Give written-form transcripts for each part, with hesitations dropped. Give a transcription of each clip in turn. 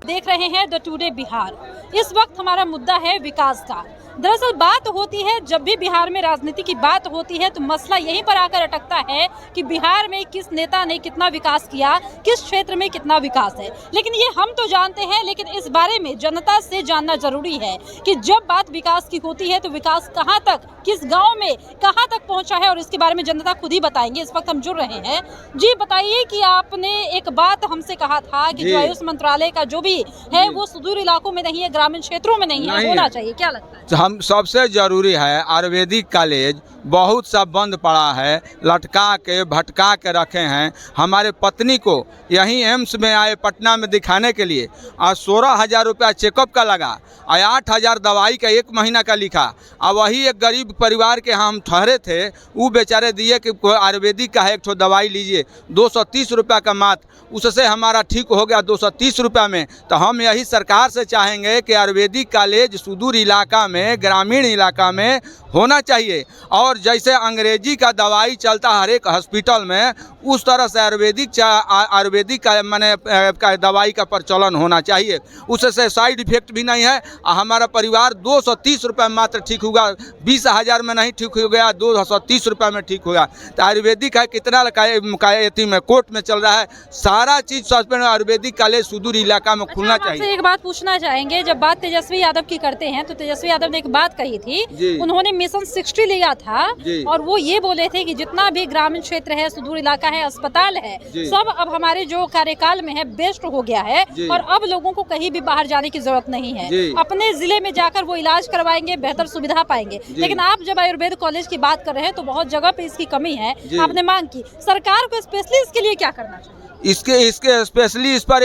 देख रहे हैं द टुडे बिहार। इस वक्त हमारा मुद्दा है विकास का। दरअसल बात होती है, जब भी बिहार में राजनीति की बात होती है तो मसला यहीं पर आकर अटकता है कि बिहार में किस नेता ने कितना विकास किया, किस क्षेत्र में कितना विकास है। लेकिन ये हम तो जानते हैं, लेकिन इस बारे में जनता से जानना जरूरी है कि जब बात विकास की होती है तो विकास कहाँ तक, किस गाँव में कहाँ तक पहुँचा है, और इसके बारे में जनता खुद ही बताएंगे। इस वक्त हम जुड़ रहे हैं। जी बताइए कि आपने एक बात हमसे कहा था कि जो आयुष मंत्रालय का जो भी है वो सुदूर इलाकों में नहीं है, ग्रामीण क्षेत्रों में नहीं है, होना चाहिए, क्या लगता है? हम सबसे जरूरी है, आयुर्वेदिक कॉलेज बहुत सा बंद पड़ा है, लटका के भटका के रखे हैं। हमारे पत्नी को यहीं एम्स में आए पटना में दिखाने के लिए, और 16,000 रुपया चेकअप का लगा, और 8,000 दवाई का 1 महीना का लिखा। और वही एक गरीब परिवार के हम ठहरे थे, वो बेचारे दिए कि आयुर्वेदिक का है, एक ठो दवाई लीजिए 230 रुपया का मात्र, उससे हमारा ठीक हो गया 230 रुपया में। तो हम यही सरकार से चाहेंगे कि आयुर्वेदिक कॉलेज सुदूर इलाका में, ग्रामीण इलाका में होना चाहिए। और जैसे अंग्रेजी का दवाई चलता हर एक हॉस्पिटल में, उस तरह से आयुर्वेदिक का माने का दवाई का प्रचलन होना चाहिए। उससे साइड इफेक्ट भी नहीं है। हमारा परिवार 230 रुपये मात्र ठीक होगा, 20,000 में नहीं ठीक हो गया, 230 रुपये में ठीक होगा। तो आयुर्वेदिक है कितना में कोर्ट में चल रहा है, सारा चीज़ सस्पेंड। आयुर्वेदिक कॉलेज सुदूर इलाका में खुलना चाहिए। एक बात पूछना चाहेंगे, जब बात तेजस्वी यादव की करते हैं तो तेजस्वी यादव ने एक बात कही थी, उन्होंने मिशन 60 लिया था और वो ये बोले थे कि जितना भी ग्रामीण क्षेत्र है, सुदूर इलाका है, अस्पताल है, सब अब हमारे जो कार्यकाल में है बेस्ट हो गया है और अब लोगों को कहीं भी बाहर जाने की जरूरत नहीं है, अपने जिले में जाकर वो इलाज करवाएंगे, बेहतर सुविधा पाएंगे। लेकिन आप जब आयुर्वेद कॉलेज की बात कर रहे हैं तो बहुत जगह पे इसकी कमी है। आपने मांग की, सरकार को स्पेशली इसके लिए क्या करना चाहिए? इसके स्पेशली इस पर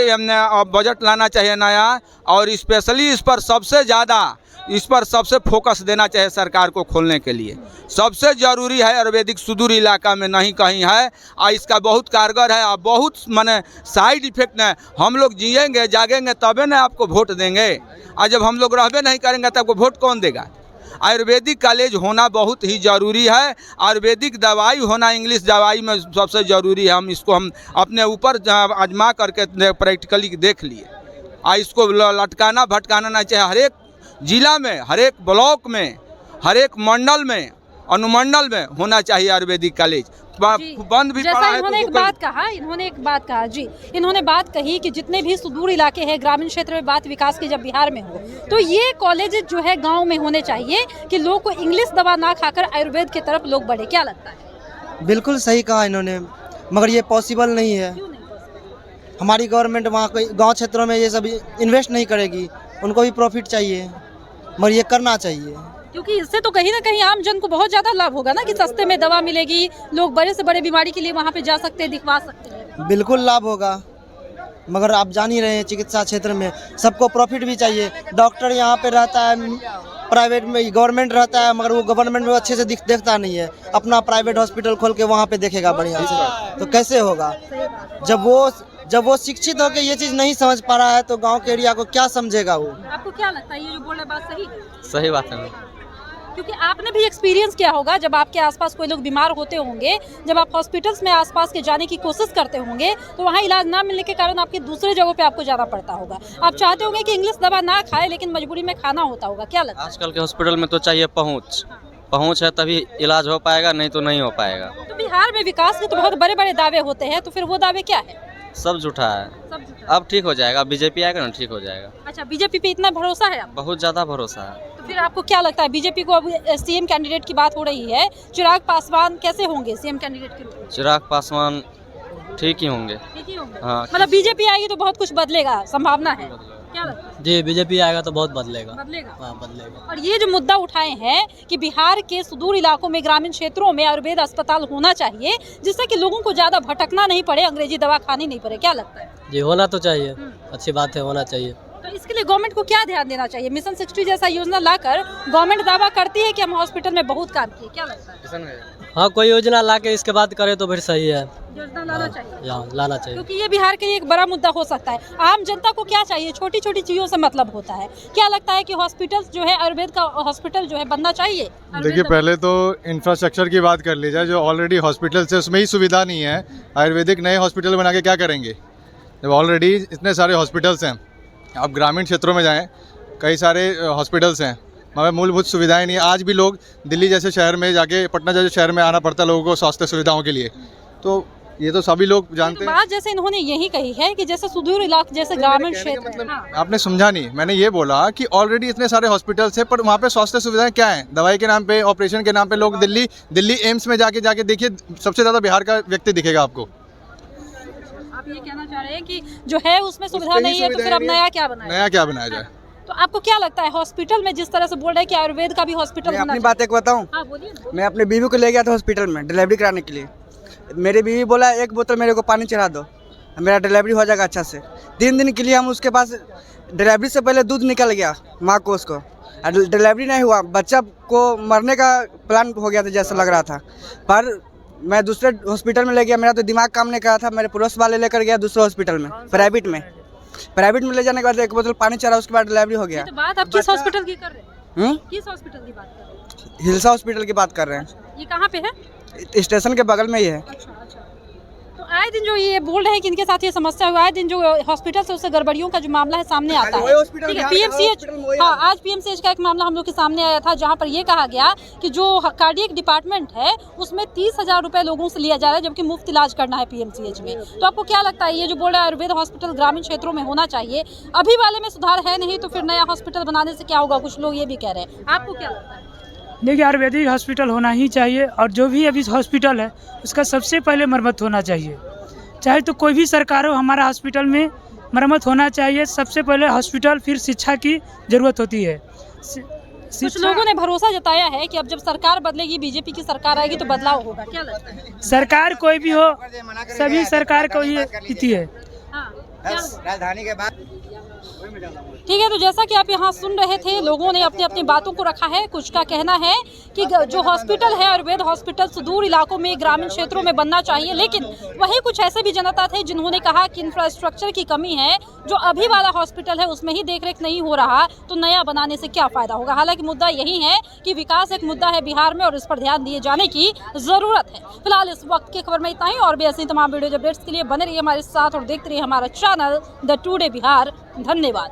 बजट लाना चाहिए नया, और स्पेशली इस पर सबसे ज़्यादा इस पर सबसे फोकस देना चाहिए सरकार को खोलने के लिए। सबसे ज़रूरी है आयुर्वेदिक सुदूर इलाका में नहीं कहीं है, और इसका बहुत कारगर है और बहुत माने साइड इफेक्ट है। हम लोग जिएंगे जागेंगे तबे ना आपको वोट देंगे, और जब हम लोग रहबे नहीं करेंगे तो आपको वोट कौन देगा? आयुर्वेदिक कॉलेज होना बहुत ही ज़रूरी है। आयुर्वेदिक दवाई होना इंग्लिश दवाई में सबसे ज़रूरी है। हम अपने ऊपर आजमा करके प्रैक्टिकली देख लिए, और इसको लटकाना भटकाना नहीं चाहिए। हर एक जिला में, हर एक ब्लॉक में, हर एक मंडल में, अनुमंडल में होना चाहिए आयुर्वेदिक कॉलेज। बंद भी पड़ा है। इन्होंने एक बात कहा जी, इन्होंने बात कही कि जितने भी सुदूर इलाके हैं, ग्रामीण क्षेत्र में बात विकास की जब बिहार में हो तो ये कॉलेज जो है गांव में होने चाहिए कि लोग को इंग्लिश दवा ना खाकर आयुर्वेद की तरफ लोग बढ़े। क्या लगता है? बिल्कुल सही कहा इन्होंने, मगर ये पॉसिबल नहीं है। हमारी गवर्नमेंट वहाँ गाँव क्षेत्रों में ये सब इन्वेस्ट नहीं करेगी, उनको भी प्रॉफिट चाहिए, मगर ये करना चाहिए, क्योंकि इससे तो कहीं ना कहीं आम जन को बहुत ज्यादा लाभ होगा ना, कि सस्ते में दवा मिलेगी, लोग बड़े से बड़े बीमारी के लिए वहाँ पे जा सकते हैं, दिखवा सकते हैं। बिल्कुल लाभ होगा, मगर आप जान ही रहे हैं चिकित्सा क्षेत्र में सबको प्रॉफिट भी चाहिए। डॉक्टर यहाँ पे रहता है प्राइवेट में, गवर्नमेंट रहता है, मगर वो गवर्नमेंट में अच्छे से देखता नहीं है, अपना प्राइवेट हॉस्पिटल खोल के वहाँ पे देखेगा बढ़िया से, तो कैसे होगा? जब वो शिक्षित होकर ये चीज़ नहीं समझ पा रहा है तो गांव के एरिया को क्या समझेगा वो? आपको क्या लगता है ये जो बोल रहे बात सही है? सही बात है, क्योंकि आपने भी एक्सपीरियंस किया होगा, जब आपके आसपास कोई लोग बीमार होते होंगे, जब आप हॉस्पिटल्स में आसपास के जाने की कोशिश करते होंगे तो वहाँ इलाज ना मिलने के कारण आपके दूसरे जगहों पे आपको जाना पड़ता होगा। आप चाहते होंगे कि इंग्लिश दवा ना खाए, लेकिन मजबूरी में खाना होता होगा। क्या लगता है? आजकल के हॉस्पिटल में तो चाहिए पहुँच है तभी इलाज हो पाएगा, नहीं तो नहीं हो पाएगा। तो बिहार में विकास के तो बहुत बड़े बड़े दावे होते हैं, तो फिर वो दावे क्या है? सब झूठा है। अब ठीक हो जाएगा, बीजेपी आएगा ना, ठीक हो जाएगा। अच्छा, बीजेपी पे इतना भरोसा है आपको? बहुत ज्यादा भरोसा है। तो फिर आपको क्या लगता है, बीजेपी को अब सीएम कैंडिडेट की बात हो रही है, चिराग पासवान कैसे होंगे सीएम कैंडिडेट के रूप में? चिराग पासवान ठीक ही होंगे। हाँ, मतलब बीजेपी आएगी तो बहुत कुछ बदलेगा, संभावना है? क्या लगता है? जी, बीजेपी आएगा तो बहुत बदलेगा। हाँ, बदलेगा। और ये जो मुद्दा उठाए हैं कि बिहार के सुदूर इलाकों में, ग्रामीण क्षेत्रों में आयुर्वेद अस्पताल होना चाहिए, जिससे कि लोगों को ज्यादा भटकना नहीं पड़े, अंग्रेजी दवा खानी नहीं पड़े। क्या लगता है? जी, होना तो चाहिए, अच्छी बात है, होना चाहिए। तो इसके लिए गवर्नमेंट को क्या ध्यान देना चाहिए? मिशन 60 जैसा योजना लाकर गवर्नमेंट दावा करती है कि हम हॉस्पिटल में बहुत काम किए। क्या लगता है? हाँ, कोई योजना ला के इसके बाद करे तो फिर सही है, योजना लाना चाहिए। लाना चाहिए, क्योंकि ये बिहार के लिए एक बड़ा मुद्दा हो सकता है। आम जनता को क्या चाहिए? छोटी छोटी चीजों से मतलब होता है। क्या लगता है कि हॉस्पिटल जो है, आयुर्वेद का हॉस्पिटल जो है बनना चाहिए? देखिए, पहले तो इंफ्रास्ट्रक्चर की बात कर ली जाए। जो ऑलरेडी हॉस्पिटल है उसमें ही सुविधा नहीं है, आयुर्वेदिक नए हॉस्पिटल बना के क्या करेंगे जब ऑलरेडी इतने सारे हॉस्पिटल्स हैं? आप ग्रामीण क्षेत्रों में जाएं, कई सारे हॉस्पिटल्स हैं मगर मूलभूत सुविधाएं नहीं है। आज भी लोग दिल्ली जैसे शहर में जाके, पटना जैसे शहर में आना पड़ता है लोगों को स्वास्थ्य सुविधाओं के लिए। तो ये तो सभी लोग जानते हैं। बात जैसे इन्होंने यही कही है कि जैसे सुदूर इलाके जैसे ग्रामीण क्षेत्र, हाँ। आपने समझा नहीं, मैंने ये बोला कि ऑलरेडी इतने सारे हॉस्पिटल्स हैं पर वहाँ पे स्वास्थ्य सुविधाएं क्या हैं? दवाई के नाम पे, ऑपरेशन के नाम पे लोग दिल्ली एम्स में जाके देखिए, सबसे ज़्यादा बिहार का व्यक्ति दिखेगा आपको। आप ये कहना चाह रहे हैं कि जो है उसमें सुविधा नहीं है, तो फिर अब नया क्या बनाया जाए? तो आपको क्या लगता है हॉस्पिटल में जिस तरह से बोल रहे हैं कि आयुर्वेद का भी हॉस्पिटल अपनी बात एक बताऊं, हाँ, बोलिए। मैं अपनी बीवी को ले गया था हॉस्पिटल में डिलीवरी कराने के लिए। मेरी बीवी बोला एक बोतल मेरे को पानी चढ़ा दो, मेरा डिलीवरी हो जाएगा अच्छा से। 3 दिन के लिए हम उसके पास, डिलीवरी से पहले दूध निकल गया माँ को, उसको डिलीवरी नहीं हुआ, बच्चा को मरने का प्लान हो गया था जैसा लग रहा था। पर मैं दूसरे हॉस्पिटल में ले गया, मेरा तो दिमाग काम नहीं कर रहा था, मेरे पड़ोस वाले लेकर गया दूसरे हॉस्पिटल में, प्राइवेट में ले जाने के बाद 1 बोतल पानी चढ़ा, उसके बाद डिलीवरी हो गया। तो बात आप किस हॉस्पिटल की कर रहे हैं? किस हॉस्पिटल की बात कर रहे हैं? हिलसा हॉस्पिटल की बात कर रहे हैं। ये कहाँ पे है? स्टेशन के बगल में ही है। अच्छा। तो आए दिन जो ये बोल रहे हैं कि इनके साथ ये समस्या हुआ, आए दिन जो हॉस्पिटल से उससे गड़बड़ियों का जो मामला है सामने आता है। ठीक है, पीएमसीएच, हाँ, आज पीएमसीएच का एक मामला हम लोग के सामने आया था, जहाँ पर ये कहा गया कि जो कार्डियक डिपार्टमेंट है उसमें 30,000 रुपए लोगों से लिया जा रहा है, जबकि मुफ्त इलाज करना है पीएमसीएच में। तो आपको क्या लगता है, ये जो बोल रहे हैं आयुर्वेद हॉस्पिटल ग्रामीण क्षेत्रों में होना चाहिए, अभी वाले में सुधार है नहीं, तो फिर नया हॉस्पिटल बनाने से क्या होगा? कुछ लोग ये भी कह रहे हैं, आपको क्या लगता है? देखिए, आयुर्वेदिक हॉस्पिटल होना ही चाहिए, और जो भी अभी हॉस्पिटल है उसका सबसे पहले मरम्मत होना चाहिए। चाहे तो कोई भी सरकार हो, हमारा हॉस्पिटल में मरम्मत होना चाहिए सबसे पहले। हॉस्पिटल, फिर शिक्षा की ज़रूरत होती है। कुछ लोगों ने भरोसा जताया है कि अब जब सरकार बदलेगी, बीजेपी की सरकार आएगी तो बदलाव होगा, क्या लगता है? सरकार कोई भी हो, सभी सरकार को ये हित है। राजधानी के बाद ठीक है, तो जैसा कि आप यहाँ सुन रहे थे, लोगों ने अपनी अपनी बातों को रखा है। कुछ का कहना है कि जो हॉस्पिटल है आयुर्वेद हॉस्पिटल सुदूर इलाकों में, ग्रामीण क्षेत्रों में बनना चाहिए, लेकिन वहीं कुछ ऐसे भी जनता थे जिन्होंने कहा कि इंफ्रास्ट्रक्चर की कमी है, जो अभी वाला हॉस्पिटल है उसमें ही देखरेख नहीं हो रहा, तो नया बनाने से क्या फ़ायदा होगा। हालांकि मुद्दा यही है कि विकास एक मुद्दा है बिहार में और इस पर ध्यान दिए जाने की ज़रूरत है। फिलहाल इस वक्त की खबर में इतना ही, और भी ऐसी तमाम वीडियो अपडेट्स के लिए बने रहिए हमारे साथ और देखते रहिए हमारा चैनल द टुडे बिहार। धन्यवाद।